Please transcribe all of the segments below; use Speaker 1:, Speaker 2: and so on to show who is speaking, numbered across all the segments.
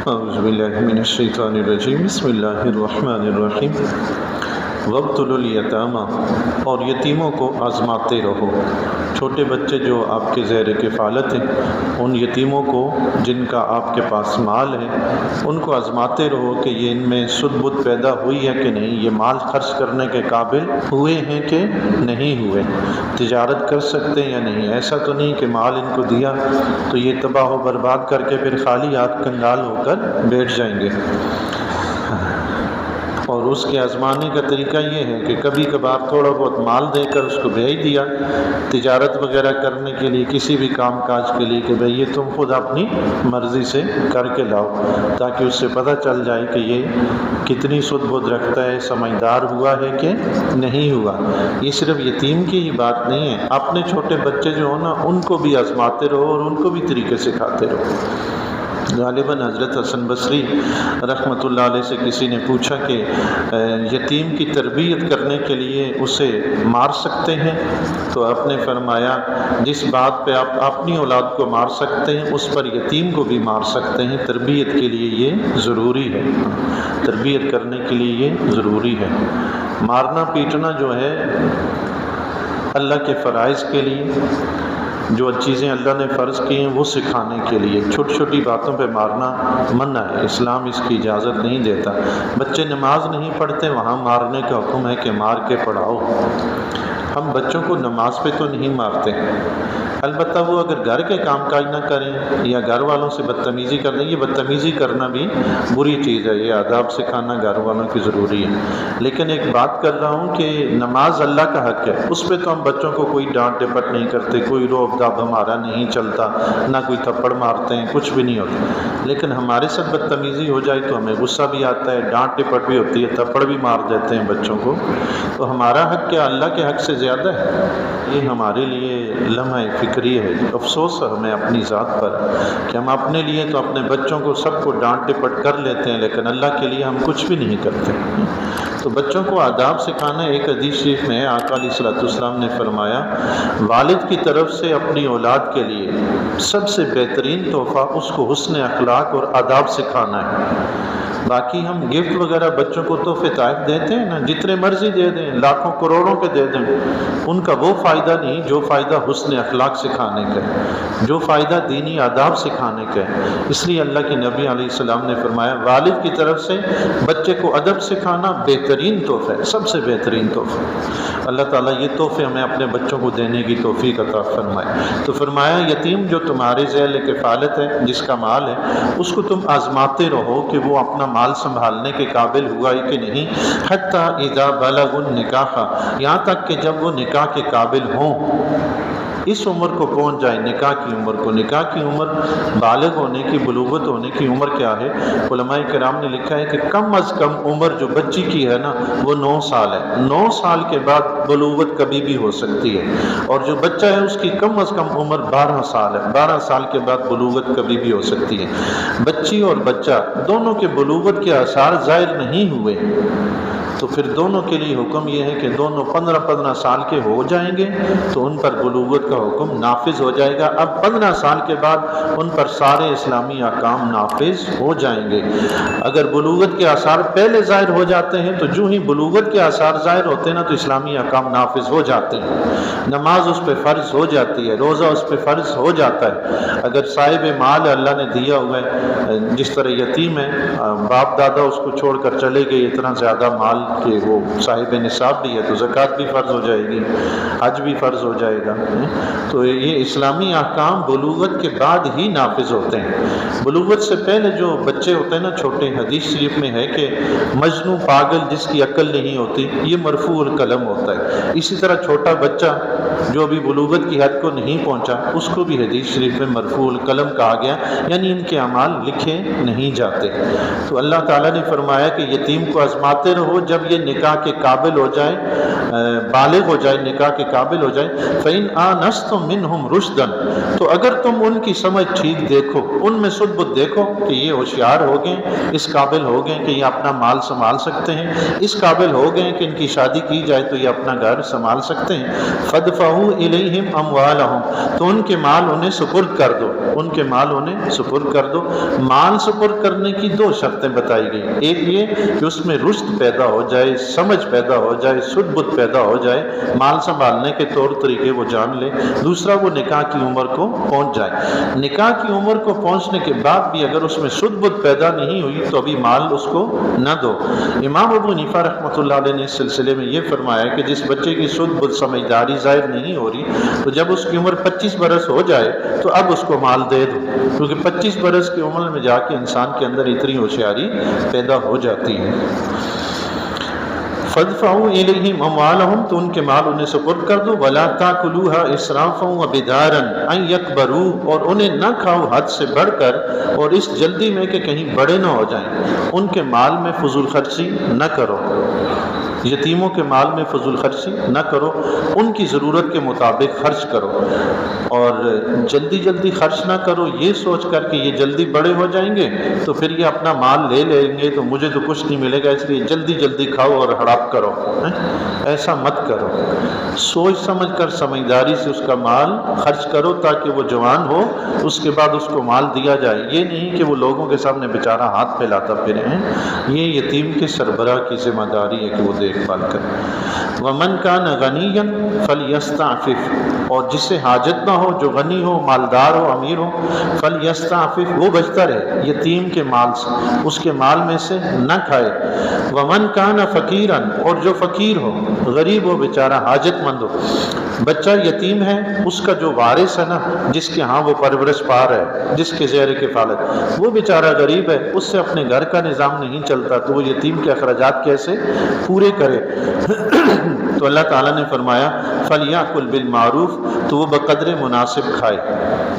Speaker 1: اعوذ باللہ من الشیطان الرجیم بسم اللہ الرحمن الرحیم وابتلوا الیتامی، اور یتیموں کو آزماتے رہو۔ چھوٹے بچے جو آپ کے زیر کفالت ہیں، ان یتیموں کو جن کا آپ کے پاس مال ہے، ان کو آزماتے رہو کہ یہ ان میں سد بد پیدا ہوئی ہے کہ نہیں، یہ مال خرچ کرنے کے قابل ہوئے ہیں کہ نہیں ہوئے، تجارت کر سکتے ہیں یا نہیں۔ ایسا تو نہیں کہ مال ان کو دیا تو یہ تباہ و برباد کر کے پھر خالی ہاتھ کنگال ہو کر بیٹھ جائیں گے۔ اور اس کے آزمانے کا طریقہ یہ ہے کہ کبھی کبھار تھوڑا بہت مال دے کر اس کو بھیج دیا تجارت وغیرہ کرنے کے لیے، کسی بھی کام کاج کے لیے، کہ بھئی یہ تم خود اپنی مرضی سے کر کے لاؤ، تاکہ اس سے پتہ چل جائے کہ یہ کتنی سد بد رکھتا ہے، سمجھدار ہوا ہے کہ نہیں ہوا۔ یہ صرف یتیم کی ہی بات نہیں ہے، اپنے چھوٹے بچے جو ہوں نا، ان کو بھی آزماتے رہو اور ان کو بھی طریقے سکھاتے رہو۔ غالباً حضرت حسن بصری رحمۃ اللہ علیہ سے کسی نے پوچھا کہ یتیم کی تربیت کرنے کے لیے اسے مار سکتے ہیں؟ تو آپ نے فرمایا جس بات پہ آپ اپنی اولاد کو مار سکتے ہیں، اس پر یتیم کو بھی مار سکتے ہیں۔ تربیت کے لیے یہ ضروری ہے، تربیت کرنے کے لیے یہ ضروری ہے۔ مارنا پیٹنا جو ہے اللہ کے فرائض کے لیے، جو چیزیں اللہ نے فرض کی ہیں وہ سکھانے کے لیے، چھوٹی چھوٹی باتوں پہ مارنا منع ہے، اسلام اس کی اجازت نہیں دیتا۔ بچے نماز نہیں پڑھتے، وہاں مارنے کا حکم ہے کہ مار کے پڑھاؤ۔ ہم بچوں کو نماز پہ تو نہیں مارتے، البتہ وہ اگر گھر کے کام کاج نہ کریں یا گھر والوں سے بدتمیزی کر دیں، یہ بدتمیزی کرنا بھی بری چیز ہے، یہ آداب سکھانا گھر والوں کی ضروری ہے۔ لیکن ایک بات کر رہا ہوں کہ نماز اللہ کا حق ہے، اس پہ تو ہم بچوں کو کوئی ڈانٹ ڈپٹ نہیں کرتے، کوئی روب داب ہمارا نہیں چلتا، نہ کوئی تھپڑ مارتے ہیں، کچھ بھی نہیں ہوتا۔ لیکن ہمارے ساتھ بدتمیزی ہو جائے تو ہمیں غصہ بھی آتا ہے، ڈانٹ ڈپٹ بھی ہوتی ہے، تھپڑ بھی مار دیتے ہیں بچوں کو۔ تو ہمارا حق کیا اللہ کے حق سے زیادہ ہے؟ یہ ہمارے لیے لمحہ فکری ہے۔ افسوس ہے ہمیں اپنی ذات پر کہ ہم اپنے لیے تو اپنے بچوں کو سب کو ڈانٹ ڈپٹ کر لیتے ہیں، لیکن اللہ کے لیے ہم کچھ بھی نہیں کرتے۔ تو بچوں کو آداب سکھانا، ایک حدیث شریف میں آقا علیہ الصلوۃ والسلام نے فرمایا والد کی طرف سے اپنی اولاد کے لیے سب سے بہترین تحفہ اس کو حسن اخلاق اور آداب سکھانا ہے۔ باقی ہم گفٹ وغیرہ بچوں کو تحفے تحائف دیتے ہیں نا، جتنے مرضی دے دیں، لاکھوں کروڑوں کے دے دیں، ان کا وہ فائدہ نہیں جو فائدہ حسن اخلاق سکھانے کا ہے، جو فائدہ دینی آداب سکھانے کا ہے۔ اس لیے اللہ کے نبی علیہ السلام نے فرمایا والد کی طرف سے بچے کو ادب سکھانا بہترین تحفہ ہے، سب سے بہترین تحفہ۔ اللہ تعالیٰ یہ تحفے ہمیں اپنے بچوں کو دینے کی توفیق عطا فرمائے۔ تو فرمایا یتیم جو تمہارے ذیل کفالت ہے، جس کا مال ہے، اس کو تم آزماتے رہو کہ وہ اپنا مال سنبھالنے کے قابل ہوا ہے کہ نہیں، حتی اذا بلغ النکاح، یہاں تک کہ جب وہ نکاح کے قابل ہوں، اس عمر کو پہنچ جائے، نکاح کی عمر کو۔ نکاح کی عمر بالغ ہونے کی، بلوغت ہونے کی عمر کیا ہے؟ علماء کرام نے لکھا ہے کہ کم از کم عمر جو بچی کی ہے نا، وہ 9 سال ہے۔ 9 سال کے بعد بلوغت کبھی بھی ہو سکتی ہے، اور جو بچہ ہے اس کی کم از کم عمر 12 سال ہے۔ 12 سال کے بعد بلوغت کبھی بھی ہو سکتی ہے۔ بچی اور بچہ دونوں کے بلوغت کے آثار ظاہر نہیں ہوئے تو پھر دونوں کے لیے حکم یہ ہے کہ دونوں 15 سال کے ہو جائیں گے تو ان پر بلوغت کا حکم نافذ ہو جائے گا۔ اب 15 سال کے بعد ان پر سارے اسلامی احکام نافذ ہو جائیں گے۔ اگر بلوغت کے آثار پہلے ظاہر ہو جاتے ہیں تو جو ہی بلوغت کے آثار ظاہر ہوتے ہیں نا، تو اسلامی احکام نافذ ہو جاتے ہیں۔ نماز اس پہ فرض ہو جاتی ہے، روزہ اس پہ فرض ہو جاتا ہے۔ اگر صاحب مال اللہ نے دیا ہوا ہے، جس طرح یتیم ہے، باپ دادا اس کو چھوڑ کر چلے گئے، اتنا زیادہ مال کہ وہ صاحب نصاب بھی ہے، تو زکوٰۃ بھی فرض ہو جائے گی، حج بھی فرض ہو جائے گا۔ تو یہ اسلامی احکام بلوغت کے بعد ہی نافذ ہوتے ہیں۔ بلوغت سے پہلے جو بچے ہوتے ہیں نا چھوٹے، حدیث شریف میں ہے کہ مجنوں پاگل جس کی عقل نہیں ہوتی، یہ مرفوع القلم ہوتا ہے۔ اسی طرح چھوٹا بچہ جو ابھی بلوغت کی حد کو نہیں پہنچا، اس کو بھی حدیث شریف میں مرفوع القلم کہا گیا، یعنی ان کے اعمال لکھے نہیں جاتے۔ تو اللہ تعالیٰ نے فرمایا کہ یتیم کو آزماتے رہو، جب جب یہ نکاح کے قابل ہو جائے، بالغ ہو جائے، نکاح کے قابل ہو جائے، فَإِنْ آنَسْتُم مِّنْهُمْ رُشْدًا، تو اگر تم ان کی سمجھ ٹھیک دیکھو، ان میں سد بد دیکھو کہ یہ ہوشیار ہو گئے، اس قابل ہو گئے کہ یہ اپنا مال سنبھال سکتے ہیں، اس قابل ہو گئے کہ ان کی شادی کی جائے تو یہ اپنا گھر سنبھال سکتے ہیں، فَادْفَعُوا إِلَيْهِمْ أَمْوَالَهُمْ، تو ان کے مال انہیں سپرد کر دو، ان کے مال انہیں سپرد کر دو۔ مال سپرد کرنے کی دو شرطیں بتائی گئی، ایک یہ کہ اس میں رشد پیدا ہو جائے، سمجھ پیدا ہو جائے، سد بد پیدا ہو جائے، مال سنبھالنے کے طور طریقے وہ جان لے، دوسرا وہ نکاح کی عمر کو پہنچ جائے۔ نکاح کی عمر کو پہنچنے کے بعد بھی اگر اس میں سد بد پیدا نہیں ہوئی تو ابھی مال اس کو نہ دو۔ امام ابو حنیفہ رحمۃ اللہ علیہ نے اس سلسلے میں یہ فرمایا کہ جس بچے کی سد بد سمجھداری ظاہر نہیں ہو رہی تو جب اس کی عمر 25 برس ہو جائے تو اب اس کو مال دے دو، کیونکہ 25 برس کی عمر میں جا کے انسان کے اندر اتنی ہوشیاری پیدا ہو جاتی ہے۔ فَادْفَعُوا إِلَيْهِمْ أَمْوَالَهُمْ، تو ان کے مال انہیں سپرد کر دو، وَلَا تَأْكُلُوهَا إِسْرَافًا وَبِدَارًا أَن يَكْبَرُوا، اور انہیں نہ کھاؤ حد سے بڑھ کر اور اس جلدی میں کہ کہیں بڑے نہ ہو جائیں، ان کے مال میں فضول خرچی نہ کرو، یتیموں کے مال میں فضول خرچی نہ کرو، ان کی ضرورت کے مطابق خرچ کرو، اور جلدی جلدی خرچ نہ کرو یہ سوچ کر کہ یہ جلدی بڑے ہو جائیں گے تو پھر یہ اپنا مال لے لیں گے تو مجھے تو کچھ نہیں ملے گا، اس لیے جلدی جلدی کھاؤ اور ہڑپ کرو، ایسا مت کرو۔ سوچ سمجھ کر سمجھداری سے اس کا مال خرچ کرو تاکہ وہ جوان ہو، اس کے بعد اس کو مال دیا جائے، یہ نہیں کہ وہ لوگوں کے سامنے بیچارہ ہاتھ پھیلاتا پھرے ہیں۔ یہ یتیم کے سربراہ کی ذمہ داری ہے کہ وہ دیکھ بھال کرے۔ وَمَنْ كَانَ غَنِيًّا فَلْيَسْتَعْفِفْ، اور جس سے حاجت نہ ہو، جو غنی ہو، مالدار ہو، امیر ہو، فَلْيَسْتَعْفِفْ، وہ بچتا رہے یتیم کے مال سے، اس کے مال میں سے نہ کھائے۔ وَمَنْ كَانَ فَقِيرًا، اور جو فقیر ہو، غریب ہو، بیچارہ حاجت مند ہو، بچہ یتیم ہے، اس کا جو وارث ہے نا، جس کے ہاں وہ پرورش پا رہا ہے، جس کے زیر کفالت، وہ بیچارہ غریب ہے، اس سے اپنے گھر کا نظام نہیں چلتا تو وہ یتیم کے اخراجات کیسے پورے کرے؟ تو اللہ تعالیٰ نے فرمایا فَلْيَأْكُلْ بِالْمَعْرُوفِ، تو وہ بقدر مناسب کھائے،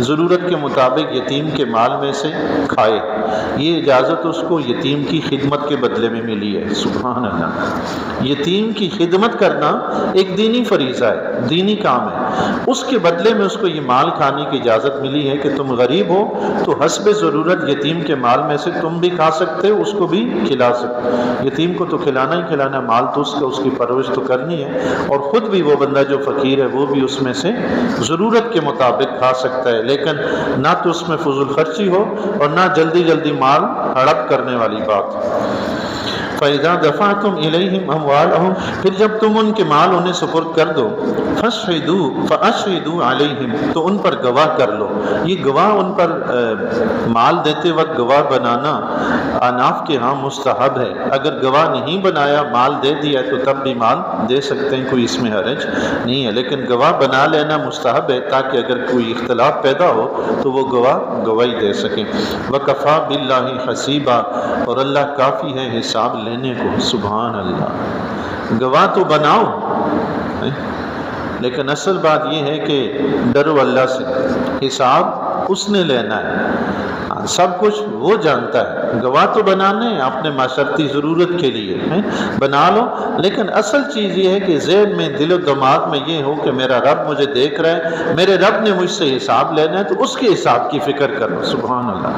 Speaker 1: ضرورت کے مطابق یتیم کے مال میں سے کھائے۔ یہ اجازت اس کو یتیم کی خدمت کے بدلے میں ملی ہے۔ سبحان اللہ، یتیم کی خدمت کرنا ایک دینی فریضہ ہے، دینی کام ہے، اس کے بدلے میں اس کو یہ مال کھانے کی اجازت ملی ہے کہ تم غریب ہو تو حسب ضرورت یتیم کے مال میں سے تم بھی کھا سکتے ہو، اس کو بھی کھلا سکتے ہو۔ یتیم کو تو کھلانا ہی کھلانا، مال تو اس کا، اس کی پرورش تو کرنی ہے، اور خود بھی وہ بندہ جو فقیر ہے وہ بھی اس میں سے ضرورت کے مطابق کھا سکتا ہے، لیکن نہ تو اس میں فضول خرچی ہو اور نہ جلدی جلدی مال ہڑپ کرنے والی بات۔ فَإِذَا دَفَعْتُمْ إِلَيْهِمْ أَمْوَالَهُمْ، پھر جب تم ان کے مال انہیں سپرد کر دو، فَأَشْهِدُوا عَلَيْهِمْ، تو ان پر گواہ کر لو۔ یہ گواہ ان پر مال دیتے وقت گواہ بنانا اناف کے ہاں مستحب ہے، اگر گواہ نہیں بنایا مال دے دیا تو تب بھی مال دے سکتے ہیں، کوئی اس میں حرج نہیں ہے، لیکن گواہ بنا لینا مستحب ہے تاکہ اگر کوئی اختلاف پیدا ہو تو وہ گواہ گواہی دے سکیں۔ وَكَفَى بِاللَّهِ حَسِيبًا، اور اللہ کافی ہے حساب لینے کو۔ سبحان اللہ، گواہ تو بناؤ، لیکن اصل بات یہ ہے کہ ڈرو اللہ سے، حساب اس نے لینا ہے، سب کچھ وہ جانتا ہے، گواہ تو بنانے ہیں اپنے معاشرتی ضرورت کے لیے بنا لو، لیکن اصل چیز یہ ہے کہ ذہن میں، دل و دماغ میں یہ ہو کہ میرا رب مجھے دیکھ رہا ہے، میرے رب نے مجھ سے حساب لینا ہے، تو اس کے حساب کی فکر کرو۔ سبحان اللہ،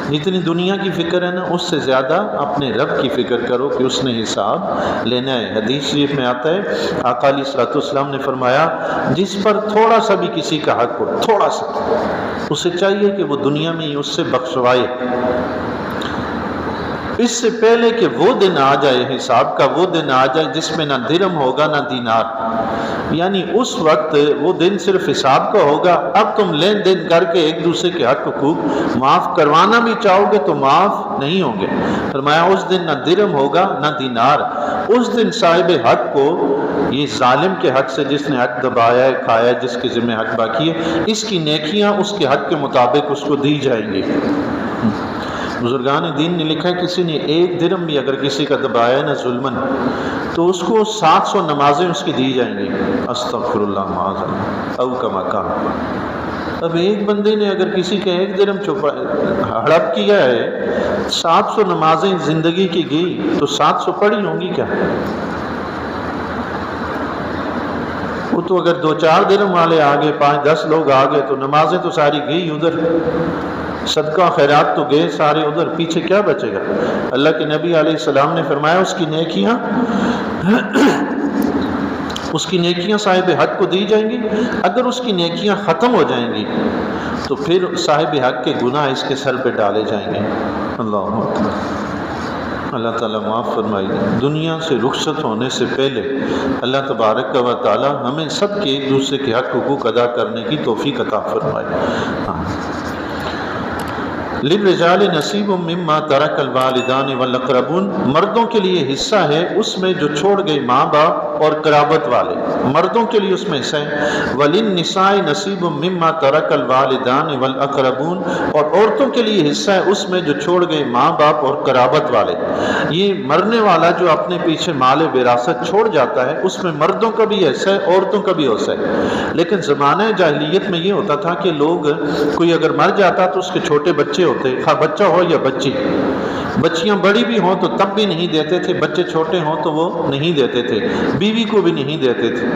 Speaker 1: جتنی دنیا کی فکر ہے نا، اس سے زیادہ اپنے رب کی فکر کرو کہ اس نے حساب لینا ہے۔ حدیث شریف میں آتا ہے، آقا علیہ الصلوۃ والسلام نے فرمایا جس پر تھوڑا سا بھی کسی کا حق ہو، تھوڑا سا، اسے چاہیے کہ وہ دنیا میں ہی اس سے بخشوائے، اس سے پہلے کہ وہ دن آ جائے، حساب کا وہ دن آ جائے جس میں نہ درہم ہوگا نہ دینار، یعنی اس وقت وہ دن صرف حساب کا ہوگا۔ اب تم لین دین کر کے ایک دوسرے کے حق حقوق معاف کروانا بھی چاہو گے تو معاف نہیں ہوں گے۔ فرمایا اس دن نہ درہم ہوگا نہ دینار، اس دن صاحب حق کو، یہ ظالم کے حق سے جس نے حق دبایا ہے، کھایا ہے، جس کے ذمہ حق باقی ہے، اس کی نیکیاں اس کے حق کے مطابق اس کو دی جائیں گی۔ بزرگان دین نے لکھا ہے کسی نے ایک درہم بھی اگر کسی کا دبایا ہے نا ظلمن، تو اس کو 700 نمازیں اس کی دی جائیں گی۔ استغفر اللہ معاذ اللہ او کما قال۔ اب ایک بندے نے اگر کسی کا 1 درہم ہڑپ کیا ہے، 700 نمازیں زندگی کی گئی تو 700 پڑھی ہوں گی کیا؟ وہ تو اگر 2-4 درہم والے آگے 5-10 لوگ آگے تو نمازیں تو ساری گئی ادھر، صدقہ خیرات تو گئے سارے ادھر، پیچھے کیا بچے گا؟ اللہ کے نبی علیہ السلام نے فرمایا اس کی نیکیاں صاحب حق کو دی جائیں گی، اگر اس کی نیکیاں ختم ہو جائیں گی تو پھر صاحب حق کے گناہ اس کے سر پہ ڈالے جائیں گے۔ اللہ اکبر، اللہ تعالیٰ معاف فرمائیے۔ دنیا سے رخصت ہونے سے پہلے اللہ تبارک و تعالیٰ ہمیں سب کے ایک دوسرے کے حق حقوق ادا کرنے کی توفیق عطا فرمائے۔ للرجال نصیب مما ترک الوالدان والاقربون، مردوں کے لیے حصہ ہے اس میں جو چھوڑ گئے ماں باپ اور قرابت والے، مردوں کے لیے اس میں حصہ ہے۔ وللنساء نصیب مما ترک الوالدان والاقربون، اور عورتوں کے لیے حصہ ہے اس میں جو چھوڑ گئے ماں باپ اور قرابت والے۔ یہ مرنے والا جو اپنے پیچھے مال وراثت چھوڑ جاتا ہے اس میں مردوں کا بھی حصہ ہے، عورتوں کا بھی حصہ ہے۔ لیکن زمانہ جاہلیت میں یہ ہوتا تھا کہ لوگ، کوئی اگر مر جاتا تو اس کے چھوٹے بچے ہوتے، خواہ بچہ ہو یا بچی، بچیاں بڑی بھی ہوں تو تب بھی نہیں دیتے تھے، بچے چھوٹے ہوں تو وہ نہیں دیتے تھے، بیوی کو بھی نہیں دیتے تھے۔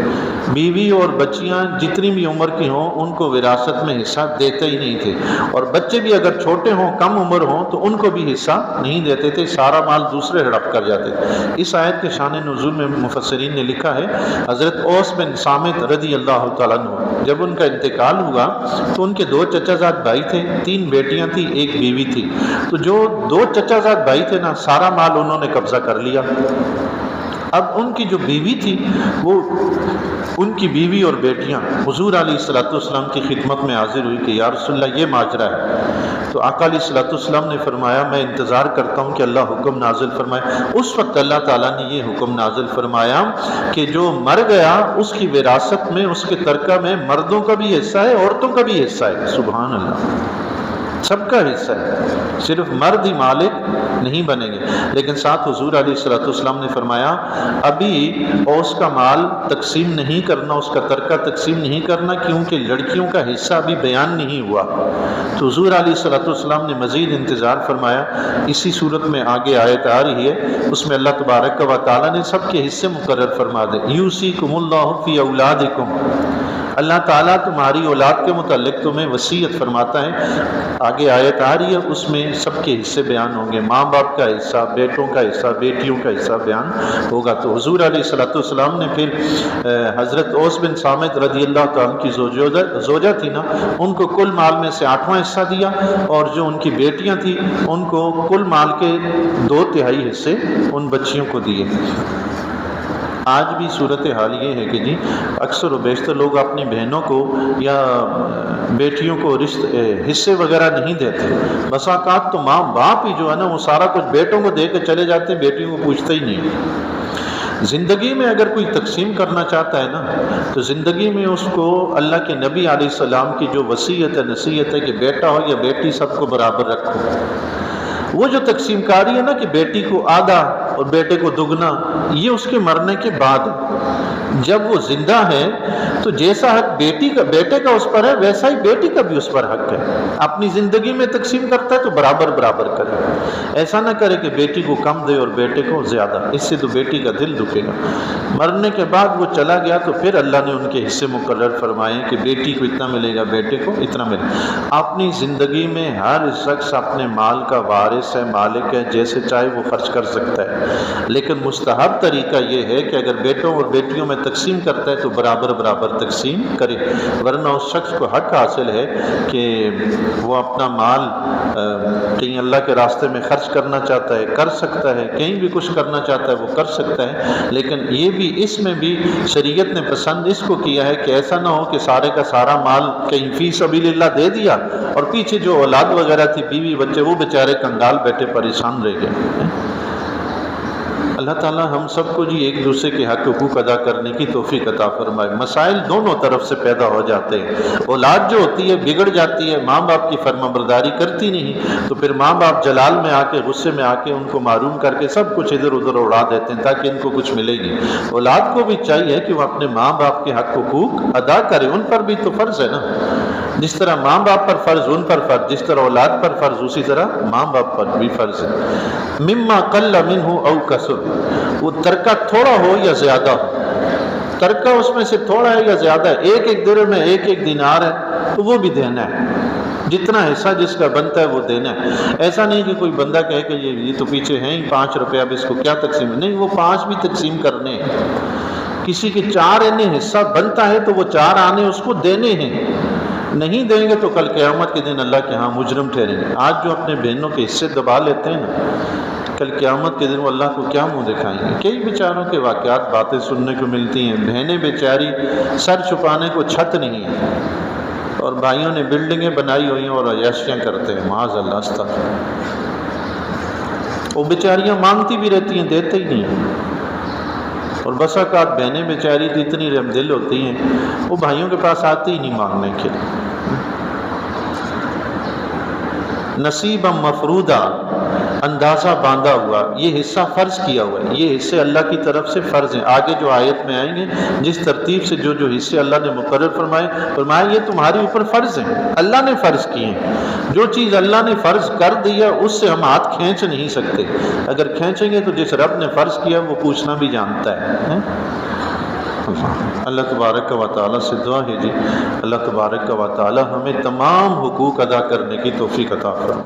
Speaker 1: بیوی اور بچیاں جتنی بھی عمر کی ہوں ان کو وراثت میں حصہ دیتے ہی نہیں تھے، اور بچے بھی اگر چھوٹے ہوں کم عمر ہوں تو ان کو بھی حصہ نہیں دیتے تھے، سارا مال دوسرے ہڑپ کر جاتے تھے۔ اس آیت کے شان نزول میں مفسرین نے لکھا ہے، حضرت اوس بن صامت رضی اللہ تعالیٰ عنہ جب ان کا انتقال ہوا تو ان کے 2 چچا زاد بھائی تھے، 3 بیٹیاں تھیں، 1 بیوی تھی، تو جو 2 چچا زاد بھائی تھے نا، سارا مال انہوں نے قبضہ کر لیا۔ اب ان کی جو بیوی تھی، وہ ان کی بیوی اور بیٹیاں حضور علیہ الصلوۃ والسلام کی خدمت میں حاضر ہوئی کہ یا رسول اللہ یہ ماجرا ہے۔ تو آقا علیہ الصلوۃ والسلام نے فرمایا میں انتظار کرتا ہوں کہ اللہ حکم نازل فرمائے۔ اس وقت اللہ تعالیٰ نے یہ حکم نازل فرمایا کہ جو مر گیا اس کی وراثت میں، اس کے ترکہ میں مردوں کا بھی حصہ ہے، عورتوں کا بھی حصہ ہے۔ سبحان اللہ، سب کا حصہ ہے، صرف مرد ہی مالک نہیں بنیں گے۔ لیکن ساتھ حضور علیہ الصلوۃ والسلام نے فرمایا ابھی اس کا مال تقسیم نہیں کرنا، اس کا ترکہ تقسیم نہیں کرنا، کیونکہ لڑکیوں کا حصہ ابھی بیان نہیں ہوا۔ تو حضور علیہ الصلوۃ والسلام نے مزید انتظار فرمایا۔ اسی صورت میں آگے آیت آ رہی ہے، اس میں اللہ تبارک و تعالیٰ نے سب کے حصے مقرر فرما دے۔ یوصیکم اللہ فی اولادکم، اللہ تعالیٰ تمہاری اولاد کے متعلق تمہیں وصیت فرماتا ہے۔ آگے آیت آ رہی ہے، اس میں سب کے حصے بیان ہوں گے، ماں باپ کا حصہ، بیٹوں کا حصہ، بیٹیوں کا حصہ بیان ہوگا۔ تو حضور علیہ الصلوۃ والسلام نے پھر حضرت اوس بن صامت رضی اللہ تعالیٰ عنہ کی زوجہ تھی نا، ان کو کل مال میں سے 8واں حصہ دیا، اور جو ان کی بیٹیاں تھیں ان کو کل مال کے 2/3 حصے ان بچیوں کو دیے۔ آج بھی صورتحال یہ ہے کہ جی اکثر و بیشتر لوگ اپنی بہنوں کو یا بیٹیوں کو حصے وغیرہ نہیں دیتے۔ بس اوقات تو ماں باپ ہی جو ہے نا وہ سارا کچھ بیٹوں کو دے کے چلے جاتے ہیں، بیٹیوں کو پوچھتے ہی نہیں۔ زندگی میں اگر کوئی تقسیم کرنا چاہتا ہے نا تو زندگی میں اس کو اللہ کے نبی علیہ السلام کی جو وصیت ہے، نصیحت ہے کہ بیٹا ہو یا بیٹی سب کو برابر رکھو۔ وہ جو تقسیم کاری ہے نا کہ بیٹی کو آدھا اور بیٹے کو دگنا، یہ اس کے مرنے کے بعد۔ جب وہ زندہ ہے تو جیسا حق بیٹے کا اس پر ہے ویسا ہی بیٹی کا بھی اس پر حق ہے۔ اپنی زندگی میں تقسیم کرتا ہے تو برابر برابر کرے، ایسا نہ کرے کہ بیٹی کو کم دے اور بیٹے کو زیادہ، اس سے تو بیٹی کا دل دکھے گا۔ مرنے کے بعد وہ چلا گیا تو پھر اللہ نے ان کے حصے مقرر فرمائے کہ بیٹی کو اتنا ملے گا، بیٹے کو اتنا ملے گا۔ اپنی زندگی میں ہر شخص اپنے مال کا وارث ہے، مالک ہے، جیسے چاہے وہ خرچ کر سکتا ہے، لیکن مستحب طریقہ یہ ہے کہ اگر بیٹوں اور بیٹیوں میں تقسیم کرتا ہے تو برابر برابر تقسیم کرے، ورنہ اس شخص کو حق حاصل ہے کہ وہ اپنا مال کہیں اللہ کے راستے میں خرچ کرنا چاہتا ہے کر سکتا ہے، کہیں بھی کچھ کرنا چاہتا ہے وہ کر سکتا ہے، لیکن یہ بھی اس میں بھی شریعت نے پسند اس کو کیا ہے کہ ایسا نہ ہو کہ سارے کا سارا مال کہیں فی سبیل اللہ دے دیا اور پیچھے جو اولاد وغیرہ تھی، بیوی بچے، وہ بیچارے کنگال بیٹھے پریشان رہ گئے۔ اللہ تعالیٰ ہم سب کو جی ایک دوسرے کے حق حقوق ادا کرنے کی توفیق عطا فرمائے۔ مسائل دونوں طرف سے پیدا ہو جاتے ہیں، اولاد جو ہوتی ہے بگڑ جاتی ہے، ماں باپ کی فرما برداری کرتی نہیں، تو پھر ماں باپ جلال میں آ کے، غصے میں آ کے ان کو معروم کر کے سب کچھ ادھر ادھر اڑا دیتے ہیں تاکہ ان کو کچھ ملے گی۔ اولاد کو بھی چاہیے کہ وہ اپنے ماں باپ کے حق حقوق ادا کرے، ان پر بھی تو فرض ہے نا۔ جس طرح ماں باپ پر فرض، ان پر فرض، جس طرح اولاد پر فرض اسی طرح ماں باپ پر بھی فرض ہے۔ مما قل منہ او کثر، وہ ترکہ تھوڑا ہو یا زیادہ ہو، ترکہ اس میں سے تھوڑا ہے یا زیادہ ہے، ایک ایک درہم میں ایک ایک دینار ہے تو وہ بھی دینا ہے، جتنا حصہ جس کا بنتا ہے وہ دینا ہے۔ ایسا نہیں کہ کوئی بندہ کہے کہ یہ تو پیچھے ہیں ہی 5 روپے، اب اس کو کیا تقسیم، نہیں، وہ 5 بھی تقسیم کرنے ہیں۔ کسی کے 4 آنے حصہ بنتا ہے تو وہ 4 آنے اس کو دینے ہیں، نہیں دیں گے تو کل قیامت کے دن اللہ کے ہاں مجرم ٹھہریں گے۔ آج جو اپنے بہنوں کے حصے دبا لیتے ہیں نا، کل قیامت کے دن وہ اللہ کو کیا منہ دکھائیں گے۔ کئی بیچاروں کے واقعات باتیں سننے کو ملتی ہیں، بہنیں بیچاری سر چھپانے کو چھت نہیں ہے، اور بھائیوں نے بلڈنگیں بنائی ہوئی ہیں اور عیاشیاں کرتے ہیں، معاذ اللہ، استغفر۔ وہ بیچاریاں مانگتی بھی رہتی ہیں، دیتے ہی نہیں ہیں، اور بس اوقات بہنیں بیچاری تو اتنی رحم دل ہوتی ہیں وہ بھائیوں کے پاس آتی ہی نہیں مانگنے کے لیے۔ نصیبا مفروضہ، اندازہ باندھا ہوا، یہ حصہ فرض کیا ہوا ہے، یہ حصے اللہ کی طرف سے فرض ہیں۔ آگے جو آیت میں آئیں گے جس ترتیب سے جو حصے اللہ نے مقرر فرمائے یہ تمہارے اوپر فرض ہیں، اللہ نے فرض کیے ہیں۔ جو چیز اللہ نے فرض کر دی ہے اس سے ہم ہاتھ کھینچ نہیں سکتے، اگر کھینچیں گے تو جس رب نے فرض کیا وہ پوچھنا بھی جانتا ہے۔ اللہ تبارک و تعالیٰ سے دعا ہے جی، اللہ تبارک و تعالیٰ ہمیں تمام حقوق ادا کرنے کی توفیق عطا فرمائے۔